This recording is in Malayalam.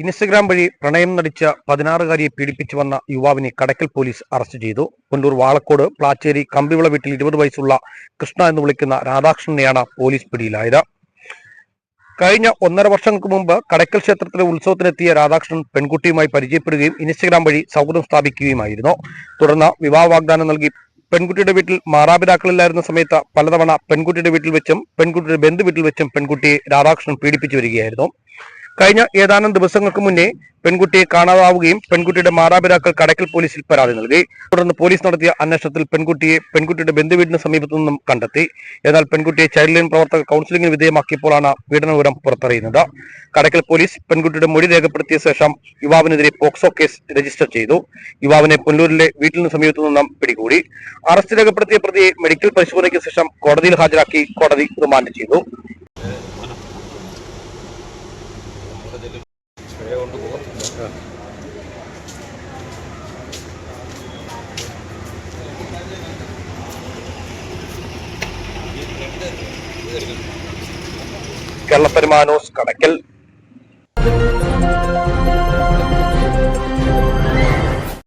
ഇൻസ്റ്റഗ്രാം വഴി പ്രണയം നടിച്ച 16-കാരിയെ പീഡിപ്പിച്ചു വന്ന യുവാവിനെ കടയ്ക്കൽ പോലീസ് അറസ്റ്റ് ചെയ്തു. പുല്ലൂർ വാളക്കോട് പ്ലാച്ചേരി കമ്പിവിള വീട്ടിൽ 20 വയസ്സുള്ള കൃഷ്ണ എന്ന് വിളിക്കുന്ന രാധാകൃഷ്ണനെയാണ് പോലീസ് പിടിയിലായത്. കഴിഞ്ഞ 1.5 വർഷങ്ങൾക്ക് മുമ്പ് കടയ്ക്കൽ ക്ഷേത്രത്തിലെ ഉത്സവത്തിനെത്തിയ രാധാകൃഷ്ണൻ പെൺകുട്ടിയുമായി പരിചയപ്പെടുകയും ഇൻസ്റ്റഗ്രാം വഴി സൗഹൃദം സ്ഥാപിക്കുകയുമായിരുന്നു. തുടർന്ന് വിവാഹ വാഗ്ദാനം നൽകി പെൺകുട്ടിയുടെ വീട്ടിൽ മാതാപിതാക്കളില്ലായിരുന്ന സമയത്ത് പലതവണ പെൺകുട്ടിയുടെ വീട്ടിൽ വെച്ചും പെൺകുട്ടിയുടെ ബന്ധു വീട്ടിൽ വെച്ചും പെൺകുട്ടിയെ രാധാകൃഷ്ണൻ പീഡിപ്പിച്ചു വരികയായിരുന്നു. കഴിഞ്ഞ ഏതാനും ദിവസങ്ങൾക്ക് മുന്നേ പെൺകുട്ടിയെ കാണാതാവുകയും പെൺകുട്ടിയുടെ മാതാപിതാക്കൾ കടയ്ക്കൽ പോലീസിൽ പരാതി നൽകി. തുടർന്ന് പോലീസ് നടത്തിയ അന്വേഷണത്തിൽ പെൺകുട്ടിയുടെ ബന്ധുവീടിന് സമീപത്തു നിന്നും കണ്ടെത്തി. എന്നാൽ പെൺകുട്ടിയെ ചൈൽഡ് ലൈൻ പ്രവർത്തകർ കൗൺസിലിംഗിന് വിധേയമാക്കിയപ്പോഴാണ് പീഡന വിവരം പുറത്തറിയുന്നത്. കടയ്ക്കൽ പോലീസ് പെൺകുട്ടിയുടെ മൊഴി രേഖപ്പെടുത്തിയ ശേഷം യുവാവിനെതിരെ പോക്സോ കേസ് രജിസ്റ്റർ ചെയ്തു. യുവാവിനെ പുല്ലൂരിലെ വീട്ടിന് സമീപത്തു നിന്നും പിടികൂടി. അറസ്റ്റ് രേഖപ്പെടുത്തിയ പ്രതിയെ മെഡിക്കൽ പരിശോധനയ്ക്ക് ശേഷം കോടതിയിൽ ഹാജരാക്കി കോടതി റിമാൻഡ് ചെയ്തു. കേരള പെരുമാനോസ് കടയ്ക്കൽ.